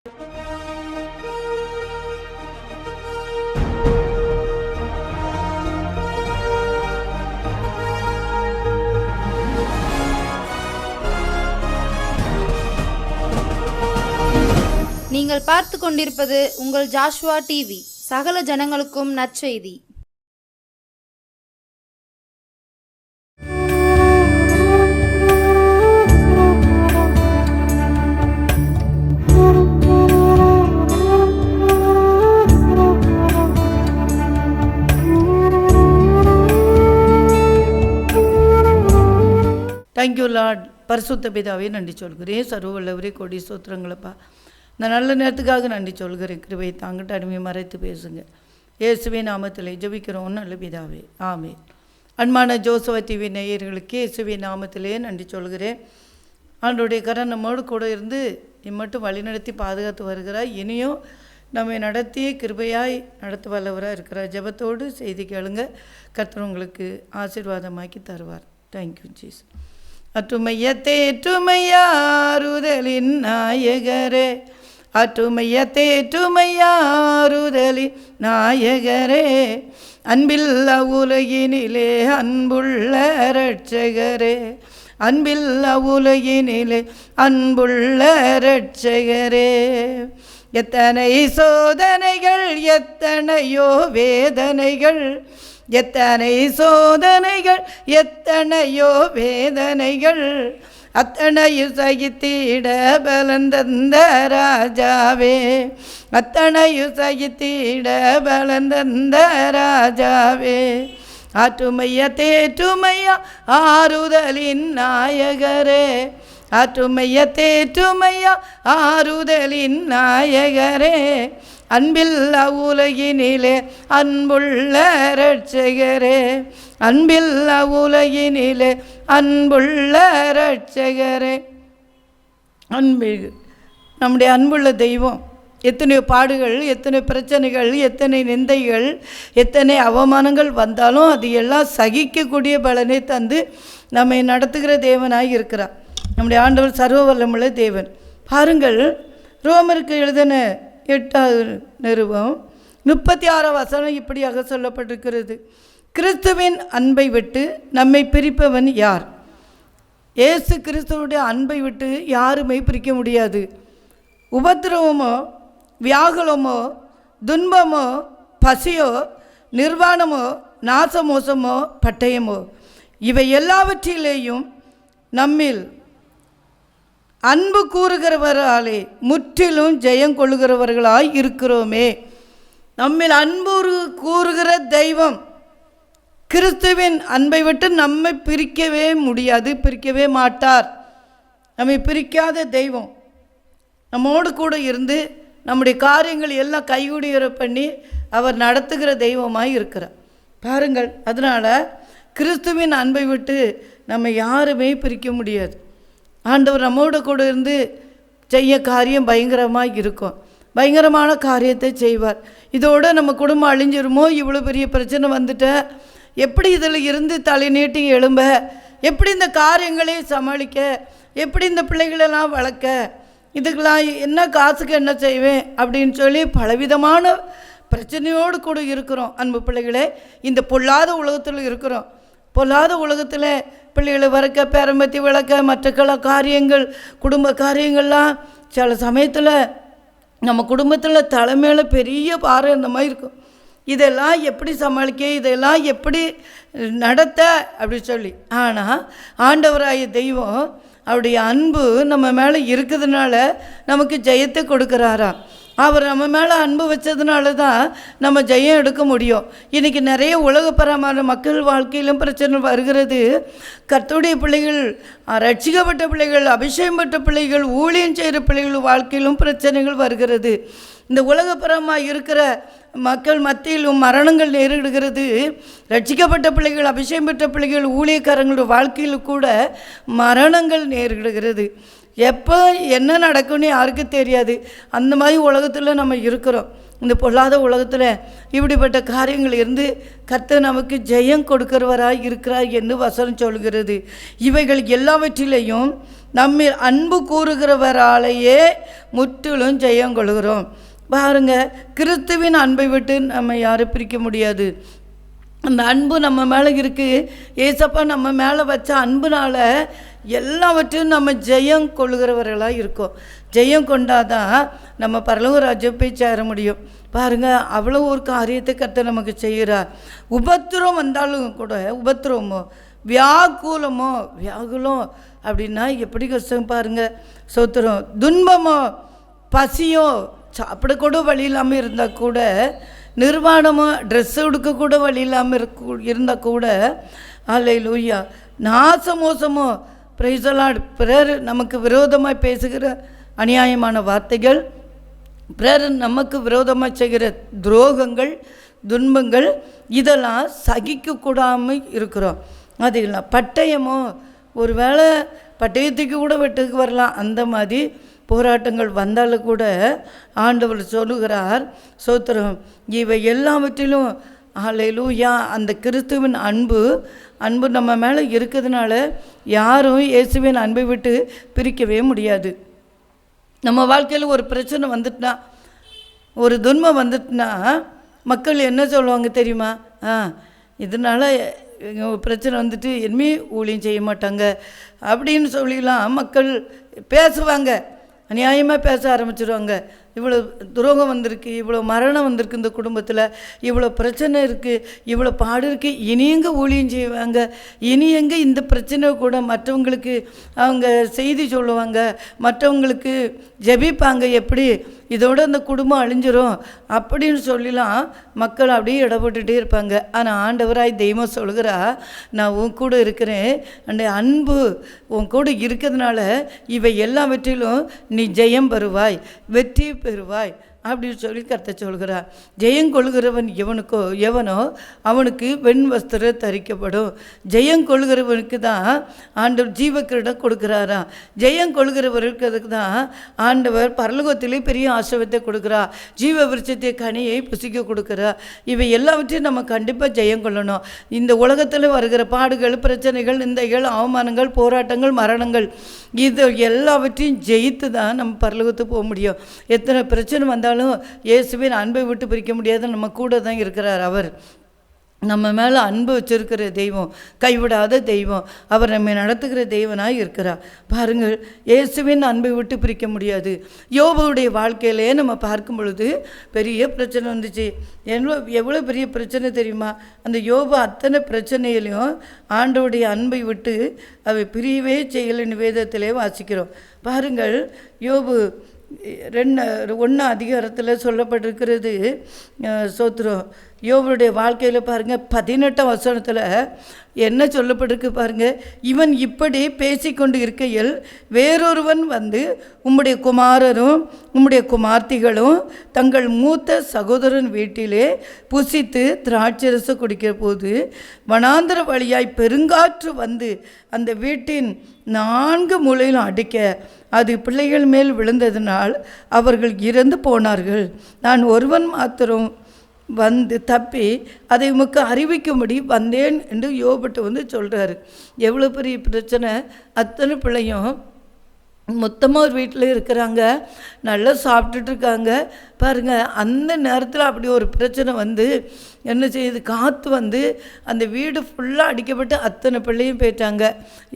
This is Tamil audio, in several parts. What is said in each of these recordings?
நீங்கள் பார்த்து கொண்டிருப்பது உங்கள் ஜாஷ்வா டிவி. சகல ஜனங்களுக்கும் நற்செய்தி. Thank you Lord. பரிசுத்த பிதாவே நன்றி சொல்கிறேன். சர்வவல்லவரே கோடி ஸ்தோத்திரங்களப்பா. இந்த நல்ல நேரத்துக்காக நன்றி சொல்கிறேன். கிருபை தாங்கிட்ட அடிமையை மறைத்து பேசுங்க. இயேசுவே நாமத்தில் ஜெபிக்கிறோம் நல்ல பிதாவே, ஆமென். அன்பான ஜோசுவா டிவி நேயர்களுக்கு இயேசுவே நாமத்திலே நன்றி சொல்கிறேன். ஆண்டவருடைய கரம் நம்மோடு கூட இருந்து இம்மட்டும் வழிநடத்தி பாதுகாத்து வருகிறார். இனியும் நம்மை நடத்தி கிருபையாய் நடத்த வல்லவராக இருக்கிறார். ஜெபத்தோடு செய்தி கேளுங்க. கர்த்தர் உங்களுக்கு ஆசீர்வாதமாக்கி தருவார். Thank you Jesus. அற்றுமையத்தேற்றுமையாறுதலின் நாயகரே, அற்றுமையத்தேற்றுமையாறுதலின் நாயகரே, அன்பில்ல உலகினிலே அன்புள்ள இரட்சகரே, அன்பில்ல உலகினிலே அன்புள்ள இரட்சகரே. எத்தனை சோதனைகள் எத்தனையோ வேதனைகள், எத்தனை சோதனைகள் எத்தனையோ வேதனைகள், அத்தனையும் சகித்திட பலந்தந்த ராஜாவே, அத்தனையும் சகித்திட பலந்தந்த ராஜாவே. ஆற்றுமைய தேற்றுமையா ஆறுதலின் நாயகரே, ஆற்றுமைய தேற்றுமையா ஆறுதலின் நாயகரே, அன்பில்ல உலகினிலே அன்புள்ள இரட்சகரே, அன்பில்ல உலகினிலே அன்புள்ள இரட்சகரே. அன்பு நம்முடைய அன்புள்ள தெய்வம். எத்தனை பாடுகள், எத்தனை பிரச்சனைகள், எத்தனை நிந்தைகள், எத்தனை அவமானங்கள் வந்தாலும் அது எல்லாம் சகிக்கக்கூடிய பலனை தந்து நம்மை நடத்துகிற தேவனாய் இருக்கிறார் நம்முடைய ஆண்டவர். சர்வ வல்லமுள்ள தேவன். பாருங்கள், ரோமருக்கு எழுதின 8வது நிருபம் 36 வசனம் இப்படியாக சொல்லப்பட்டிருக்கிறது. கிறிஸ்துவின் அன்பை விட்டு நம்மை பிரிப்பவன் யார்? இயேசு கிறிஸ்துவுடைய அன்பை விட்டு யாருமே பிரிக்க முடியாது. உபத்திரவமோ, வியாகுலமோ, துன்பமோ, பசியோ, நிர்வாணமோ, நாசமோசமோ, பட்டயமோ, இவை எல்லாவற்றிலேயும் நம்மில் அன்பு கூறுகிறவர்களாலே முற்றிலும் ஜெயம் கொள்ளுகிறவர்களாய் இருக்கிறோமே. நம்மில் அன்பு கூறுகிற தெய்வம் கிறிஸ்துவின் அன்பை விட்டு நம்மை பிரிக்கவே முடியாது, பிரிக்கவே மாட்டார். நம்மை பிரிக்காத தெய்வம் நம்மோடு கூட இருந்து நம்முடைய காரியங்கள் எல்லாம் கைகூடியற பண்ணி அவர் நடத்துகிற தெய்வமாய் இருக்கிறார். பாருங்கள், அதனால் கிறிஸ்துவின் அன்பை விட்டு நம்ம யாருமே பிரிக்க முடியாது. ஆண்டவர் நம்மோடு கூட இருந்து செய்ய காரியம் பயங்கரமாக இருக்கும். பயங்கரமான காரியத்தை செய்வார். இதோடு நம்ம குடும்பம் அழிஞ்சிருமோ, இவ்வளோ பெரிய பிரச்சனை வந்துட்ட, எப்படி இதில் இருந்து தலை நீட்டி எழும்ப, எப்படி இந்த காரியங்களை சமாளிக்க, எப்படி இந்த பிள்ளைகளெல்லாம் வளர்க்க, இதுக்கெல்லாம் என்ன காசுக்கு என்ன செய்வேன் அப்படின்னு சொல்லி பலவிதமான பிரச்சனையோடு கூட இருக்கிறோம். அன்பு பிள்ளைகளே, இந்த பொல்லாத உலகத்தில் இருக்கிறோம். பொல்லாத உலகத்தில் பிள்ளைகளை வளர்க்க, பேரம்பத்தி வளர்க்க, மற்ற காரியங்கள், குடும்ப காரியங்கள்லாம் சில சமயத்தில் நம்ம குடும்பத்தில் தலைமையில் பெரிய பாறை இந்த மாதிரி இருக்கும். இதெல்லாம் எப்படி சமாளிக்க, இதெல்லாம் எப்படி நடத்த அப்படி சொல்லி. ஆனால் ஆண்டவராய தெய்வம் அவருடைய அன்பு நம்ம மேலே இருக்கிறதுனால நமக்கு ஜெயத்தை கொடுக்குறாராம். அவர் நம்ம மேலே அன்பு வச்சதுனால தான் நம்ம ஜெயம் எடுக்க முடியும். இன்றைக்கி நிறைய உலகப்பரமான மக்கள் வாழ்க்கையிலும் பிரச்சனை வருகிறது. கர்த்தருடைய பிள்ளைகள், ரட்சிக்கப்பட்ட பிள்ளைகள், அபிஷேகம் பெற்ற பிள்ளைகள், ஊழியம் செய்கிற பிள்ளைகள் வாழ்க்கையிலும் பிரச்சனைகள் வருகிறது. இந்த உலகப்பரமாக இருக்கிற மக்கள் மத்தியிலும் மரணங்கள் நேரிடுகிறது. ரட்சிக்கப்பட்ட பிள்ளைகள், அபிஷேகம் பெற்ற பிள்ளைகள், ஊழியக்காரங்களோட வாழ்க்கையில் கூட மரணங்கள் நேரிடுகிறது. எப்போ என்ன நடக்கும்னு யாருக்கும் தெரியாது. அந்த மாதிரி உலகத்தில் நம்ம இருக்கிறோம். இந்த பொல்லாத உலகத்தில் இப்படிப்பட்ட காரியங்கள் இருந்து கர்த்தர் நமக்கு ஜெயம் கொடுக்கிறவராய் இருக்கிறார் என்று வசனம் சொல்கிறது. இவைகள் எல்லாவற்றிலையும் நம்மை அன்பு கூறுகிறவராலேயே முற்றிலும் ஜெயம் கொள்கிறோம். பாருங்க, கிறிஸ்துவின் அன்பை விட்டு நம்ம யாரும் பிரிக்க முடியாது. அந்த அன்பு நம்ம மேலே இருக்குது. ஏசப்பா நம்ம மேலே வச்ச அன்புனால எல்லாவற்றையும் நம்ம ஜெயம் கொள்கிறவர்களாக இருக்கோம். ஜெயம் கொண்டாதான் நம்ம பரலோக ராஜ்யம் போய் சேர முடியும். பாருங்கள், அவ்வளோ ஒரு காரியத்தை கர்த்தர் நமக்கு செய்கிறார். உபத்திரம் வந்தாலும் கூட, உபத்திரமோ வியாகுலம் அப்படின்னா எப்படி கஷ்டம் பாருங்கள். சோத்திரம், துன்பமோ பசியோ சாப்பிடக்கூட வழி இல்லாமல் இருந்தால் கூட, நிர்வாணமாக ட்ரெஸ் எடுக்கக்கூட வழி இல்லாமல் இருந்தால் கூட, அல்லேலூயா, நாசமோசமோ பிரைசலாட், பிறர் நமக்கு விரோதமாக பேசுகிற அநியாயமான வார்த்தைகள், பிறர் நமக்கு விரோதமாக செய்கிற துரோகங்கள், துன்பங்கள், இதெல்லாம் சகிக்கக்கூடாமல் இருக்கிறோம். அது இல்லை பட்டயமோ, ஒரு வேளை பட்டயத்துக்கு கூட வெட்டுக்கு வரலாம். அந்த மாதிரி போராட்டங்கள் வந்தாலும் கூட ஆண்டவர் சொல்லுகிறார், சோத்திரம், இவை எல்லாவற்றிலும் அல்லேலூயா, அந்த கிறிஸ்துவின் அன்பு நம்ம மேலே இருக்கிறதுனால யாரும் இயேசுவின் அன்பை விட்டு பிரிக்கவே முடியாது. நம்ம வாழ்க்கையில் ஒரு பிரச்சனை வந்துட்டுனா, ஒரு துன்பம் வந்துட்டுனா, மக்கள் என்ன சொல்லுவாங்க தெரியுமா? இதனால் பிரச்சனை வந்துட்டு இனிமே ஊழியம் செய்ய மாட்டாங்க அப்படின்னு சொல்லிலாம் மக்கள் பேசுவாங்க. அநியாயமாக பேச ஆரம்பிச்சிடுவாங்க. இவ்வளோ துரோகம் வந்திருக்கு, இவ்வளோ மரணம் வந்திருக்கு, இந்த குடும்பத்தில் இவ்வளோ பிரச்சனை இருக்குது, இவ்வளோ பாடு இருக்குது, இனி எங்கே ஊழியம் செய்வாங்க, இனி எங்கே இந்த பிரச்சனை கூட மற்றவங்களுக்கு அவங்க செய்தி சொல்லுவாங்க, மற்றவங்களுக்கு ஜெபிப்பாங்க, எப்படி இதோட அந்த குடும்பம் அழிஞ்சிரும் அப்படின்னு சொல்லிலாம் மக்கள் அப்படியே இடப்பட்டுட்டே இருப்பாங்க. ஆனால் ஆண்டவராய் தெய்வம் சொல்கிறா, நான் உன் கூட இருக்கிறேன், அந்த அன்பு உன் கூட இருக்கிறதுனால இவை எல்லாவற்றிலும் நீ ஜெயம் பெறுவாய், வெற்றி பெறுவாய் அப்படின்னு சொல்லி கர்த்தர் சொல்கிறார். ஜெயங்கொள்கிறவன் எவனோ அவனுக்கு வெண் வஸ்திரம் தரிக்கப்படும். ஜெயங்கொள்கிறவனுக்கு தான் ஆண்டவர் ஜீவக்கிரீடம் கொடுக்குறாரா. ஜெயங்கொள்கிறவருக்கு தான் ஆண்டவர் பரலோகத்திலே பெரிய ஆசீர்வாதத்தை கொடுக்குறார், ஜீவ விருட்சத்தை கனியை புசிக்க கொடுக்குறார். இவை எல்லாவற்றையும் நம்ம கண்டிப்பாக ஜெயம் கொள்ளணும். இந்த உலகத்தில் வருகிற பாடுகள், பிரச்சனைகள், நிந்தைகள், அவமானங்கள், போராட்டங்கள், மரணங்கள், இது எல்லாவற்றையும் ஜெயித்து தான் நம்ம பரலோகத்துக்கு போக முடியும். எத்தனை பிரச்சனை வந்தாலும் இயேசுவின் அன்பை விட்டு பிரிக்க முடியாது. நம்ம கூட தான் இருக்கிறார். அவர் நம்ம மேலே அன்பு வச்சிருக்கிற தெய்வம், கைவிடாத தெய்வம், அவர் நம்மை நடத்துகிற தெய்வனாக இருக்கிறார். பாருங்கள், இயேசுவின் அன்பை விட்டு பிரிக்க முடியாது. யோபுடைய வாழ்க்கையிலே நம்ம பார்க்கும் பொழுது பெரிய பிரச்சனை வந்துச்சு. எவ்வளோ பெரிய பிரச்சனை தெரியுமா? அந்த யோபு அத்தனை பிரச்சனையிலையும் ஆண்டவருடைய அன்பை விட்டு அவை பிரியவே செய்யலைன்னு வேதத்திலே வாசிக்கிறோம். பாருங்கள், யோபு 1 அதிகாரத்தில் சொல்லப்பட்டிருக்கிறது. சோத்திரம், யோபுடைய வாழ்க்கையில் பாருங்கள் 18ஆம் வசனத்தில் என்ன சொல்லப்பட்டிருக்கு பாருங்கள். இவன் இப்படி பேசிக்கொண்டு இருக்கையில் வேறொருவன் வந்து, உம்முடைய குமாரரும் உம்முடைய குமார்த்திகளும் தங்கள் மூத்த சகோதரன் வீட்டிலே புசித்து திராட்சரச குடிக்கிற போது வனாந்தர வழியாய் பெருங்காற்று வந்து அந்த வீட்டின் 4 மூலையிலும் அடிக்க அது பிள்ளைகள் மேல் விழுந்ததினால் அவர்கள் இறந்து போனார்கள். நான் ஒருவன் மாத்திரம் வந்து தப்பி அதை உமக்கு அறிவிக்கும்படி வந்தேன் என்று யோபுட்டு வந்து சொல்கிறாரு. எவ்வளோ பெரிய பிரச்சனை! அத்தனை பிள்ளையும் மொத்தமாக ஒரு வீட்டில் இருக்கிறாங்க, நல்லா சாப்பிட்டுட்ருக்காங்க. பாருங்கள், அந்த நேரத்தில் அப்படி ஒரு பிரச்சனை வந்து என்ன செய்யுது, காற்று வந்து அந்த வீடு ஃபுல்லாக அடிக்கப்பட்டு அத்தனை பிள்ளையும் போயிட்டாங்க.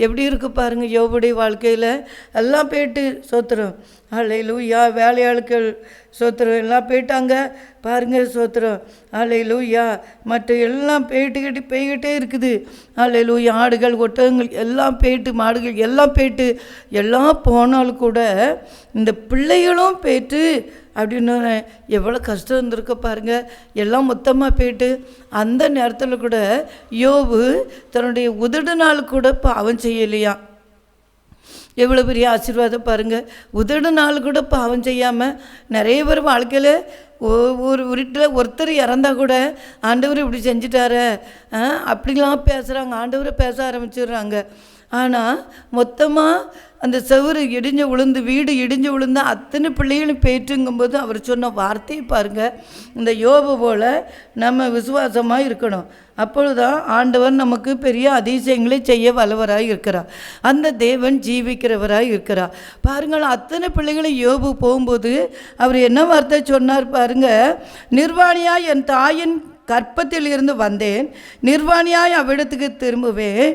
எப்படி இருக்கு பாருங்கள் யோபுடைய வாழ்க்கையில். எல்லாம் போயிட்டு, சோத்திரம், அல்லேலூயா, வேலையாட்கள் சோத்திரம் எல்லாம் போயிட்டாங்க பாருங்கள், சோத்திரம், அல்லேலூயா, மற்ற எல்லாம் போய்கிட்டே இருக்குது. அல்லேலூயா, ஆடுகள், ஒட்டகங்கள் எல்லாம் போயிட்டு, மாடுகள் எல்லாம் போயிட்டு, எல்லாம் போனாலும் கூட இந்த பிள்ளைகளும் போயிட்டு அப்படின்னு எவ்வளோ கஷ்டம் இருந்திருக்க பாருங்கள். எல்லாம் மொத்தமாக போயிட்டு அந்த நேரத்தில் கூட யோபு தன்னுடைய உதடு நாள் கூட பாவம் செய்யலையா. எவ்வளோ பெரிய ஆசீர்வாதம் பாருங்கள். உதடு நாள் கூட பாவம் செய்யாமல் நிறைய பேர் வாழ்க்கையில் ஒரு வீட்டில் ஒருத்தர் இறந்தா கூட ஆண்டவர் இப்படி செஞ்சிட்டாரு அப்படிலாம் பேசுகிறாங்க, ஆண்டவரை பேச ஆரம்பிச்சிடுறாங்க. ஆனால் மொத்தமாக அந்த செவுறு இடிஞ்சு விழுந்து வீடு இடிஞ்சு விழுந்து அத்தனை பிள்ளைகளும் பேற்றுங்கும்போது அவர் சொன்ன வார்த்தையை பாருங்கள், இந்த யோபு போல் நம்ம விசுவாசமாக இருக்கணும். அப்பொழுதுதான் ஆண்டவர் நமக்கு பெரிய அதிசயங்களை செய்ய வல்லவராய் இருக்கிறார். அந்த தேவன் ஜீவிக்கிறவராய் இருக்கிறார். பாருங்கள், அத்தனை பிள்ளைகளை யோபு போகும்போது அவர் என்ன வார்த்தை சொன்னார் பாருங்க, நிர்வாணியாய் என் தாயின் கற்பத்தில் இருந்து வந்தேன், நிர்வாணியாய் அவ்விடத்துக்கு திரும்புவேன்.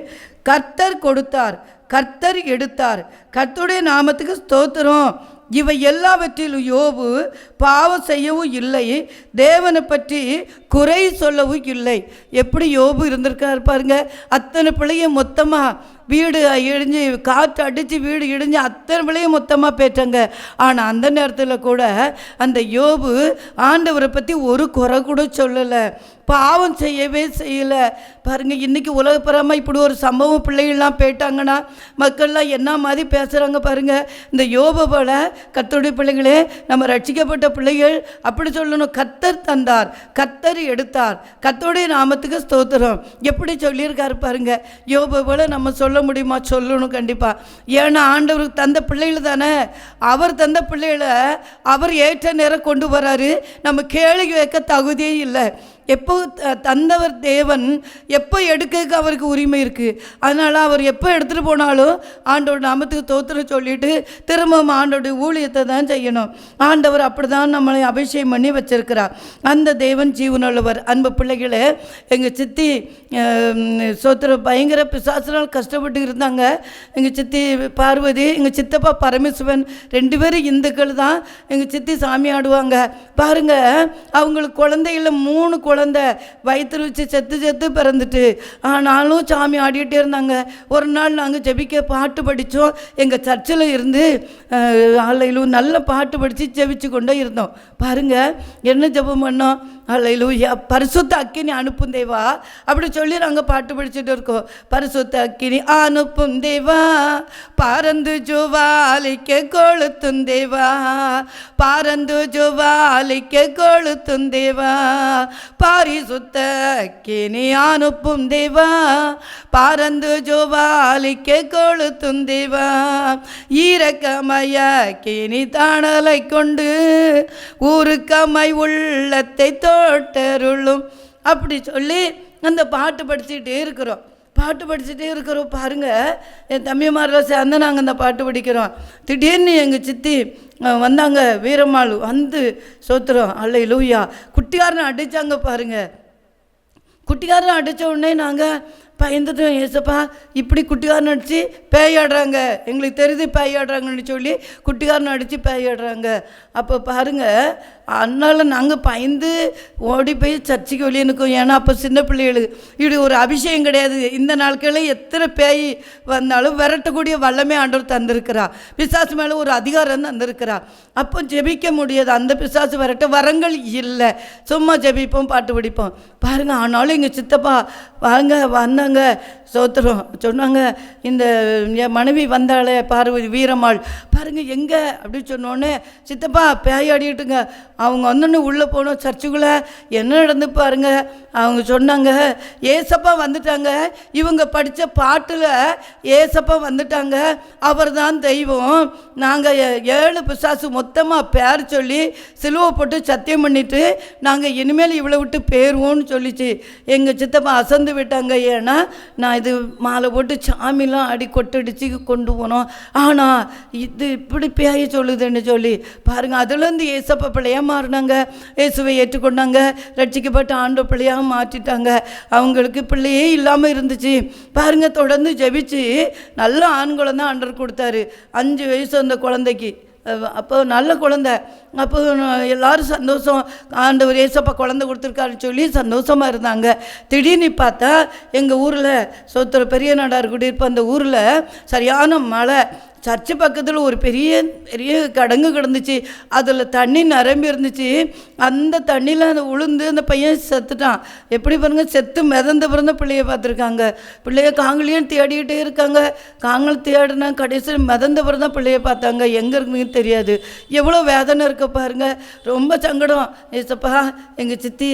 கர்த்தர் கொடுத்தார், கர்த்தர் எடுத்தார், கர்த்தருடைய நாமத்துக்கு ஸ்தோத்திரம். இவை எல்லாவற்றிலும் யோபு பாவம் செய்யவும் இல்லை, தேவனை பற்றி குறை சொல்லவும் இல்லை. எப்படி யோபு இருந்திருக்காரு பாருங்க. அத்தனை பிள்ளையும் மொத்தமாக வீடு இடிஞ்சு காற்று அடித்து வீடு இடிஞ்சு அத்தனை பிள்ளையும் மொத்தமாக பேற்றாங்க. ஆனால் அந்த நேரத்தில் கூட அந்த யோபு ஆண்டவரை பற்றி ஒரு குறை கூட சொல்லலை, பாவம் செய்யவே செய்யலை. பாருங்கள், இன்றைக்கி உலகப்புறமாக இப்படி ஒரு சம்பவம் பிள்ளைகள்லாம் போயிட்டாங்கன்னா மக்கள்லாம் என்ன மாதிரி பேசுகிறாங்க பாருங்கள். இந்த யோபு போல கர்த்தருடைய பிள்ளைகளே, நம்ம ரட்சிக்கப்பட்ட பிள்ளைகள் அப்படி சொல்லணும், கர்த்தர் தந்தார், கர்த்தர் எடுத்தார், கர்த்தருடைய நாமத்துக்கு ஸ்தோத்திரம். எப்படி சொல்லியிருக்காரு பாருங்க. யோபு போல நம்ம சொல்ல முடியுமா? சொல்லணும் கண்டிப்பாக. ஏன்னா ஆண்டவருக்கு தந்த பிள்ளைகள் தானே, அவர் தந்த பிள்ளைகளை அவர் ஏற்ற நேரம் கொண்டு வராரு. நம்ம கேள்வி வைக்க தகுதியே இல்லை. எப்போ தந்தவர் தேவன், எப்போ எடுக்கிறதுக்கு அவருக்கு உரிமை இருக்குது. அதனால் அவர் எப்போ எடுத்துகிட்டு போனாலும் ஆண்டோட நாமத்துக்கு தோத்திரம் சொல்லிட்டு திரும்பவும் ஆண்டோடைய ஊழியத்தை தான் செய்யணும். ஆண்டவர் அப்படி தான் நம்மளை அபிஷேகம் பண்ணி வச்சிருக்கிறார். அந்த தேவன் ஜீவனுள்ளவர். அன்பு பிள்ளைகளே, எங்கள் சித்தி சோத்திரம் பயங்கர பிசாசினால் கஷ்டப்பட்டு இருந்தாங்க. எங்கள் சித்தி பார்வதி, எங்கள் சித்தப்பா பரமேஸ்வரன், 2 பேரும் இந்துக்கள் தான். எங்கள் சித்தி சாமி ஆடுவாங்க பாருங்கள். அவங்களுக்கு குழந்தைகள 3 குழந்தை வயிற்று வச்சு செத்து பிறந்துட்டு, ஆனாலும் சாமி ஆடிக்கிட்டே இருந்தாங்க. ஒரு நாள் நாங்கள் ஜெபிக்க பாட்டு படித்தோம். எங்கள் சர்ச்சில் இருந்து அல்லையிலும் நல்ல பாட்டு படித்து ஜெபிச்சு கொண்டே இருந்தோம். பாருங்கள், என்ன ஜெபம் பண்ணோம்? அல்லையிலூயா, பரிசுத்த அக்கினி அனுப்பும் தேவா அப்படி சொல்லி நாங்கள் பாட்டு படிச்சுட்டு இருக்கோம். பரிசுத்த அக்கினி அனுப்பும் தேவா, பாரந்து ஜுவாலிக்க கொளுத்தும் தேவா, பாரந்து ஜுவாலிக்க கொளுத்தும் தேவா, பரிசுத்த அக்கினி அனுப்பும் தேவா, பாரந்து ஜுவாலிக்க கொளுத்தும் தேவா, ஈரக்கமய அக்கினி தாணலை கொண்டு ஊருக்கமை உள்ளத்தை தோட்டருளும். அப்படி சொல்லி அந்த பாட்டு படிச்சுட்டே இருக்கிறோம். பாருங்கள், என் தம்பிமாரில் சேர்ந்து நாங்கள் அந்த பாட்டு படிக்கிறோம். திடீர்னு எங்கள் சித்தி வந்தாங்க, வீரம்மாள் வந்து சோத்திரம் அல்லேலூயா குட்டிக்காரனை அடித்தாங்க பாருங்கள். குட்டிக்காரனை அடித்த உடனே நாங்கள் பயந்துட்டோம். ஏசப்பா, இப்படி குட்டிக்காரனை அடித்து பேயாடுறாங்க, எங்களுக்கு தெரியுது பேயாடுறாங்கன்னு சொல்லி குட்டிக்காரனை அடித்து பேயாடுறாங்க. அப்போ பாருங்கள், அதனால் நாங்கள் பயந்து ஓடி போய் சர்ச்சைக்கு வெளியே நிற்கும். ஏன்னா அப்போ சின்ன பிள்ளைகளுக்கு இப்படி ஒரு அபிஷேகம் கிடையாது. இந்த நாட்களில் எத்தனை பேய் வந்தாலும் விரட்டக்கூடிய வல்லமே ஆண்டவர் தந்திருக்கிறா. பிசாசு மேலே ஒரு அதிகாரம் தந்திருக்கிறா. அப்போ ஜெபிக்க முடியாது, அந்த பிசாசு விரட்ட வரங்கள் இல்லை. சும்மா ஜெபிப்போம், பாட்டு படிப்போம் பாருங்கள். ஆனாலும் எங்கள் சித்தப்பா வந்தாங்க சோத்திரம் சொன்னாங்க, இந்த என் மனைவி வந்தாலே பார்வதி வீரம்மாள் பாருங்கள் எங்கே அப்படி சொன்னோன்னே, சித்தப்பா பேயாடிட்டுங்க. அவங்க வந்தோன்னு உள்ளே போனோம் சர்ச்சுக்குள்ளே. என்ன நடந்து பாருங்கள். அவங்க சொன்னாங்க, ஏசப்பா வந்துட்டாங்க. இவங்க படித்த பாட்டில் ஏசப்பா வந்துட்டாங்க, அவர் தான் தெய்வம். நாங்கள் 7 பிசாசு மொத்தமாக பேர் சொல்லி சிலுவை போட்டு சத்தியம் பண்ணிவிட்டு நாங்கள் இனிமேல் இவ்வளோ விட்டு பேருவோன்னு சொல்லிச்சு. எங்கள் சித்தப்பா அசந்து விட்டாங்க. ஏன்னா நான் இது மாலை போட்டு சாமிலாம் ஆடி கொட்டடிச்சு கொண்டு போனோம். ஆனால் இது இப்படி பேய சொல்லுதுன்னு சொல்லி பாருங்கள். அதுலேருந்து ஏசப்பா பிள்ளையாக மாறினாங்க, இயேசுவை ஏற்றுக்கொண்டாங்க, ரட்சிக்கப்பட்ட ஆண்டு பிள்ளையாக மாற்றிட்டாங்க. அவங்களுக்கு பிள்ளையே இல்லாமல் இருந்துச்சு பாருங்கள். தொடர்ந்து ஜெபிச்சு நல்ல ஆண் குழந்தை ஆண்டவர் கொடுத்தாரு. 5 வயசு அந்த குழந்தைக்கு. அப்போ நல்ல குழந்தை. அப்போ எல்லோரும் சந்தோஷம், ஆண்டவர் ஏசப்பா குழந்தை கொடுத்துருக்காருன்னு சொல்லி சந்தோஷமாக இருந்தாங்க. திடீர்னு பார்த்தா எங்கள் ஊரில் சோத்திர பெரிய நாடார் குடியிருப்பு அந்த ஊரில் சரியான மழை. சர்ச்சு பக்கத்தில் ஒரு பெரிய பெரிய கடங்கு கிடந்துச்சு. அதில் தண்ணி நிரம்பி இருந்துச்சு. அந்த தண்ணியில் அந்த உளுந்து அந்த பையன் செத்துட்டான். எப்படி பாருங்கள், செத்து மிதந்த பிறந்த பிள்ளைய பார்த்துருக்காங்க. பிள்ளைய காங்களையும் தேடிக்கிட்டே இருக்காங்க. காங்கல் தேடினா கடைசியில் மிதந்த பிறந்த பிள்ளைய பார்த்தாங்க. எங்கே இருக்குன்னு தெரியாது. எவ்வளோ வேதனை இருக்க பாருங்கள். ரொம்ப சங்கடம். ஏசப்பா, எங்கள் சித்தி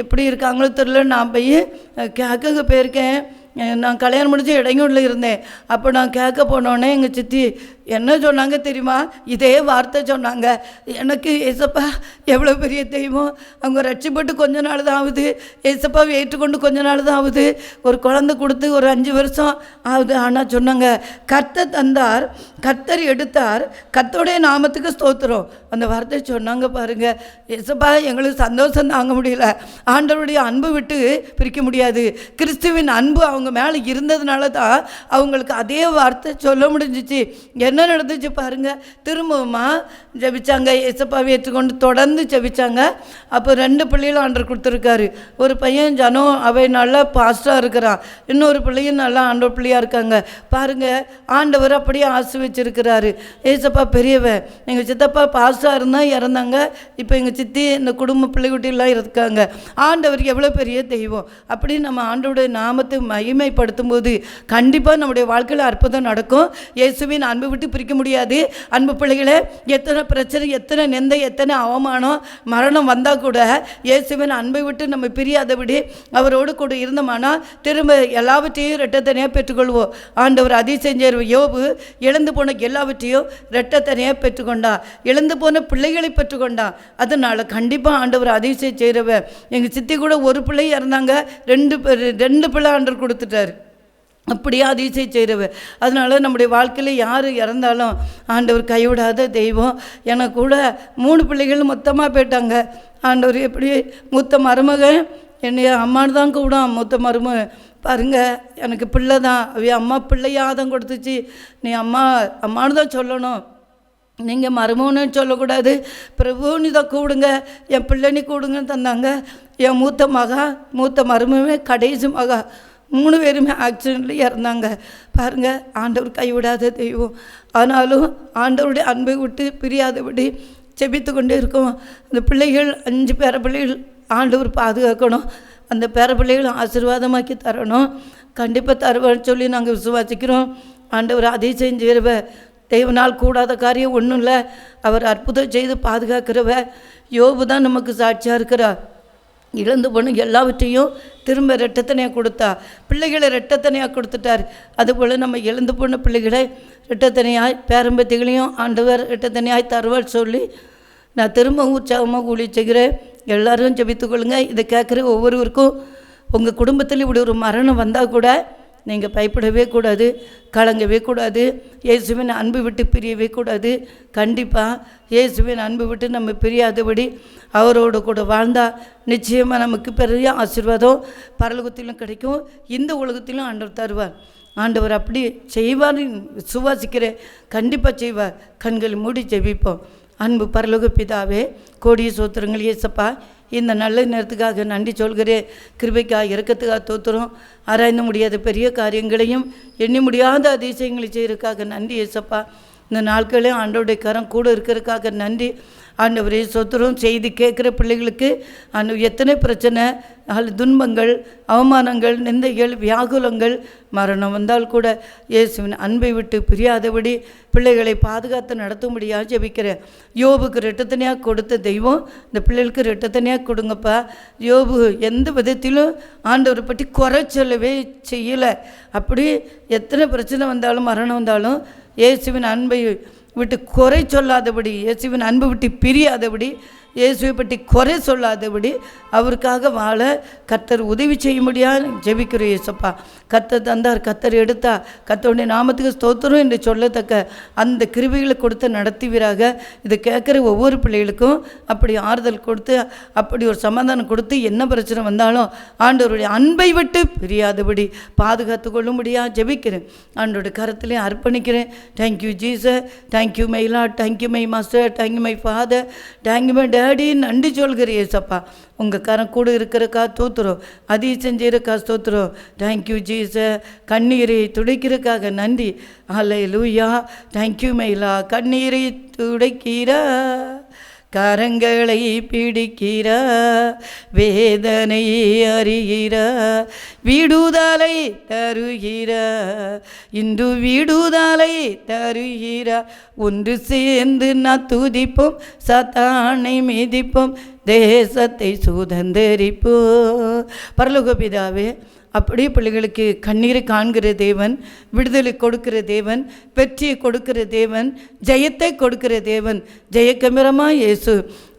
எப்படி இருக்காங்களோ தெரியல. நான் போய் கேட்க போயிருக்கேன். நான் கல்யாணம் முடிஞ்சு இடையூரில் இருந்தேன். அப்போ நான் கேட்க போனோடனே எங்கள் சித்தி என்ன சொன்னாங்க தெரியுமா? இதே வார்த்தை சொன்னாங்க. எனக்கு ஏசப்பா எவ்வளோ பெரிய தெய்வம், அவங்க ரட்சிப்பட்டு கொஞ்ச நாள் தான் ஆகுது, ஏசப்பாவை ஏற்றுக்கொண்டு கொஞ்ச நாள் தான் ஆகுது, ஒரு குழந்தை கொடுத்து ஒரு 5 வருஷம் ஆகுது. ஆனால் சொன்னாங்க, கர்த்தர் தந்தார், கர்த்தர் எடுத்தார், கர்த்தருடைய நாமத்துக்கு ஸ்தோத்திரம். அந்த வார்த்தை சொன்னாங்க பாருங்க. ஏசப்பா எங்களுக்கு சந்தோஷம் தாங்க முடியல. ஆண்டவருடைய அன்பு விட்டு பிரிக்க முடியாது. கிறிஸ்துவின் அன்பு அவங்க மேலே இருந்ததுனால தான் அவங்களுக்கு அதே வார்த்தை சொல்ல முடிஞ்சிச்சு. என்ன நடந்துச்சு பாருங்க. திரும்பவுமா ஜெபிச்சாங்க, ஏசப்பாவை ஏற்றுக்கொண்டு தொடர்ந்து ஜெபிச்சாங்க. அப்போ 2 பிள்ளைகளும் ஆண்டவர் கொடுத்துருக்காரு. ஒரு பையன் ஜனோ, அவை நல்லா பாஸ்டாக இருக்கிறான். இன்னொரு பிள்ளையும் நல்லா ஆண்டவர் பிள்ளையாக இருக்காங்க. பாருங்க, ஆண்டவர் அப்படியே ஆசீர்வச்சிருக்கிறாரு. ஏசப்பா பெரியவன், எங்கள் சித்தப்பா பாஸ்டாக இருந்தால் இறந்தாங்க, இப்போ எங்கள் சித்தி இந்த குடும்ப பிள்ளைகுட்டிலாம் இருக்காங்க. ஆண்டவர் எவ்வளோ பெரிய தெய்வம். அப்படி நம்ம ஆண்டவருடைய நாமத்தை மகிமைப்படுத்தும் போது கண்டிப்பாக நம்முடைய வாழ்க்கையில் அற்புதம் நடக்கும். இயேசுவின் அன்பு விட்டு பிரிக்க முடியாது. அன்பு பிள்ளைகளே, எத்தனை பிரச்சனை, எத்தனை நிந்தை, எத்தனை அவமானம், மரணம் வந்தால் கூட இயேசுவின் அன்பை விட்டு நம்ம பிரியாதபடி அவரோடு கூட இருந்தோம்னா திரும்ப எல்லாவற்றையும் இரட்டத்தனையாக பெற்றுக்கொள்வோம். ஆண்டவர் அதிசயம் செய்வார். யோபு இழந்து போன எல்லாவற்றையும் இரட்டத்தனையாக பெற்றுக்கொண்டா, இழந்து போன பிள்ளைகளை பெற்றுக்கொண்டா. அதனால் கண்டிப்பாக ஆண்டவர் அதிசயம் செய்கிறவர். எங்கள் சித்தி கூட ஒரு பிள்ளை இறந்தாங்க, 2 பிள்ளை ஆண்டவர் கொடுத்துட்டார். அப்படியே அதிசயம் செய்கிறவர். அதனால் நம்முடைய வாழ்க்கையில் யார் இறந்தாலும் ஆண்டவர் கைவிடாத தெய்வம். எனக்கு கூட 3 பிள்ளைகள் மொத்தமாக போயிட்டாங்க. ஆண்டவர் எப்படி மூத்த மருமகன் என்னைய அம்மானு தான் கூப்பிடும். மூத்த மருமகன் பாருங்கள், எனக்கு பிள்ளை தான், அம்மா பிள்ளையாக தான் கொடுத்துச்சு. நீ அம்மானு தான் சொல்லணும், நீங்கள் மருமகன்னு சொல்லக்கூடாது, பிரபுன்னு தான் கூப்பிடுங்க, என் பிள்ளைன்னு கூப்பிடுங்கன்னு தந்தாங்க. என் மூத்த மருமகன் கடைசி மகா 3 பேருமே ஆக்சிடெண்ட்டில் இறந்தாங்க. பாருங்கள், ஆண்டவர் கைவிடாத தெய்வம். ஆனாலும் ஆண்டவருடைய அன்பை விட்டு பிரியாதபடி செபித்து கொண்டே இருக்கோம். அந்த பிள்ளைகள் 5 பேர பிள்ளைகள் ஆண்டவர் பாதுகாக்கணும். அந்த பேர பிள்ளைகளை ஆசீர்வாதமாக்கி தரணும். கண்டிப்பாக தருவான்னு சொல்லி நாங்கள் விசுவாசிக்கிறோம். ஆண்டவர் அதை செஞ்சுருவ. தெய்வனால் கூடாத காரியம் ஒன்றும் இல்லை. அவர் அற்புதம் செய்து பாதுகாக்கிறவ. யோபு தான் நமக்கு சாட்சியாக இருக்கிறார். இழந்து போன எல்லாவற்றையும் திரும்ப ரெட்டத்தனையாக கொடுத்தா, பிள்ளைகளை ரெட்டத்தனையாக கொடுத்துட்டார். அதுபோல் நம்ம இழந்து போன பிள்ளைகளை ரெட்டத்தனையாய் பேரம்பத்திகளையும் ஆண்டவர் ரெட்டத்தனையாய் தருவார் சொல்லி நான் திரும்ப உற்சாகமாக ஊழிய செய்கிறேன். எல்லோரும் ஜெபித்துக்கொள்ளுங்க. இதை கேட்குற ஒவ்வொருவருக்கும் உங்கள் குடும்பத்தில் இப்படி ஒரு மரணம் வந்தால் கூட நீங்கள் பயப்படவே கூடாது, கலங்கவே கூடாது. இயேசுவின் அன்பு விட்டு பிரியவே கூடாது. கண்டிப்பாக இயேசுவின் அன்பு விட்டு நம்ம பிரியாதபடி அவரோடு கூட வாழ்ந்தால் நிச்சயமாக நமக்கு பெரிய ஆசீர்வாதம் பரலோகத்திலும் கிடைக்கும், இந்த உலகத்திலும் ஆண்டவர் தருவார். ஆண்டவர் அப்படி செய்வார் விசுவாசிக்கிறேன். கண்டிப்பாக செய்வார். கண்களை மூடி ஜெபிப்போம். அன்பு பரலோக பிதாவே, கோடிய சோத்திரங்கள் இயேசப்பா, இந்த நல்ல நேரத்துக்காக நன்றி சொல்கிறேன். கிருபைக்காக இரக்கத்துக்காக தோத்துறோம். ஆராய்ந்து முடியாத பெரிய காரியங்களையும் எண்ணி முடியாத அதிசயங்களை செய்கிறதுக்காக நன்றி இயேசப்பா. இந்த நாட்களையும் ஆண்டவருடைய கரம் கூட இருக்கிறதுக்காக நன்றி ஆண்டவரே. சொத்துரும் செய்தி கேட்குற பிள்ளைகளுக்கு எத்தனை பிரச்சனை, துன்பங்கள், அவமானங்கள், நிந்தைகள், வியாகுலங்கள், மரணம் வந்தால் கூட இயேசுவின் அன்பை விட்டு பிரியாதபடி பிள்ளைகளை பாதுகாத்து நடத்தும்படியாக ஜெபிக்கிறேன். யோபுக்கு ரெட்டத்தனையாக கொடுத்த தெய்வம் இந்த பிள்ளைகளுக்கு ரெட்டத்தனையாக கொடுங்கப்பா. யோபு எந்த விதத்திலும் ஆண்டவரை பற்றி குறை சொல்லவே செய்யலை. அப்படி எத்தனை பிரச்சனை வந்தாலும் மரணம் வந்தாலும் இயேசுவின் அன்பை விட்டு குறை சொல்லாதபடி, இயேசுவின் அன்பு விட்டு பிரியாதபடி, இயேசுவை பற்றி குறை சொல்லாதபடி அவருக்காக வாழ கர்த்தர் உதவி செய்ய முடியாது ஜெபிக்கிறோம் இயேசப்பா. கர்த்தர் தந்தார், கர்த்தர் எடுத்தா, கர்த்தருடைய நாமத்துக்கு ஸ்தோத்திரம் என்று சொல்லத்தக்க அந்த கிருபைகளை கொடுத்து நடத்துவீராக. இதை கேட்குற ஒவ்வொரு பிள்ளைகளுக்கும் அப்படி ஆறுதல் கொடுத்து, அப்படி ஒரு சமாதானம் கொடுத்து, என்ன பிரச்சனை வந்தாலும் ஆண்டவருடைய அன்பை விட்டு பிரியாதபடி பாதுகாத்து கொள்ளும்படியாக ஜெபிக்கிறேன். ஆண்டோட கரத்திலையும் அர்ப்பணிக்கிறேன். Thank you Jesus, thank you my lord, thank you my master, thank you my father, thank you my daddy. நன்றி சொல்கிறேன் ஏசப்பா. உங்கள் கரம் கூட இருக்கிறக்கா தோத்துறோம், அதிகம் செஞ்சிருக்கா ஸ்தோத்திரம். Thank you Jesus. கண்ணீரை துடைக்கிறதுக்காக நன்றி. ஹல்லேலூயா. தேங்க்யூ மைலா. கண்ணீரை துடைக்கிற, கரங்களை பிடிக்கிற, வேதனை அறிகிற, விடுதலை தருகிற, இன்று விடுதலை தருகிற. ஒன்று சேர்ந்து நான் துதிப்போம், சாத்தானை மிதிப்போம், தேசத்தை சுதந்தரிப்போம். பரலோக பிதாவே, அப்படியே பிள்ளைகளுக்கு கண்ணீரை காண்கிற தேவன், விடுதலை கொடுக்கிற தேவன், வெற்றியை கொடுக்கிற தேவன், ஜெயத்தை கொடுக்கிற தேவன். ஜெயக்கமிரமாக இயேசு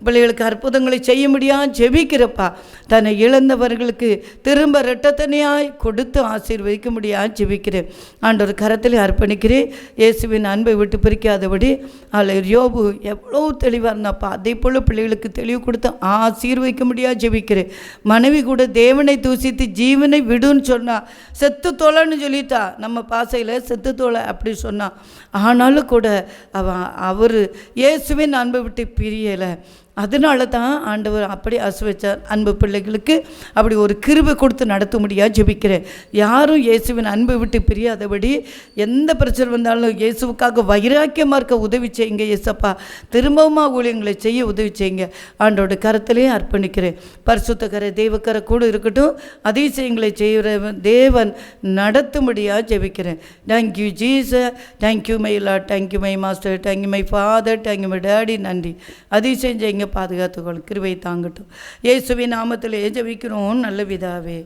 பிள்ளைகளுக்கு அற்புதங்களை செய்ய முடியாது ஜெபிக்கிறப்பா. தன்னை இழந்தவர்களுக்கு திரும்ப இரட்டத்தனையாய் கொடுத்து ஆசீர்வதிக்க முடியாது ஜெபிக்கிறேன். ஆண்டவர் கரத்தில் அர்ப்பணிக்கிறேன். இயேசுவின் அன்பை விட்டு பிரிக்காதபடி யோபு எவ்வளோ தெளிவாக இருந்தாப்பா, அதே போல் பிள்ளைகளுக்கு தெளிவு கொடுத்து ஆசீர்வதிக்க முடியாது ஜெபிக்கிறேன். மனைவி கூட தேவனை தூசித்து ஜீவனை விடுன்னு சொன்னா, செத்து தோலைன்னு சொல்லிட்டா, நம்ம பாசையில் செத்து தோலை அப்படி சொன்னா. ஆனாலும் கூட அவர் இயேசுவின் அன்பை விட்டு பிரியலை. அதனால தான் ஆண்டவர் அப்படி ஆசீர்வதிச்சார். அன்பு பிள்ளைகளுக்கு அப்படி ஒரு கிருபை கொடுத்து நடத்த முடியாது ஜெபிக்கிறேன். யாரும் இயேசுவின் அன்பை விட்டு பிரியாதபடி எந்த பிரச்சனை வந்தாலும் இயேசுவுக்காக வைராக்கியமாக இருக்க உதவி செய்யுங்க இயேசப்பா. திரும்பவுமா ஊழியங்களை செய்ய உதவி செய்யுங்க. ஆண்டோட கரத்திலேயே அர்ப்பணிக்கிறேன். பரிசுத்தக்கரை தெய்வக்கரை கூட இருக்கட்டும். அதிசயங்களை செய்கிற தேவன் நடத்தும்படியாக ஜெபிக்கிறேன். Thank you Jesus, thank you my lord, thank you my master, thank you my father, thank you my daddy. நன்றி. அதிசயம் செய்யுங்க, பாதுகாத்துக்கொள், கிருபை தாங்கட்டும். இயேசுவின் நாமத்தில் ஜெபிக்கிறோம் நல்ல பிதாவே.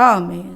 ஆமென்.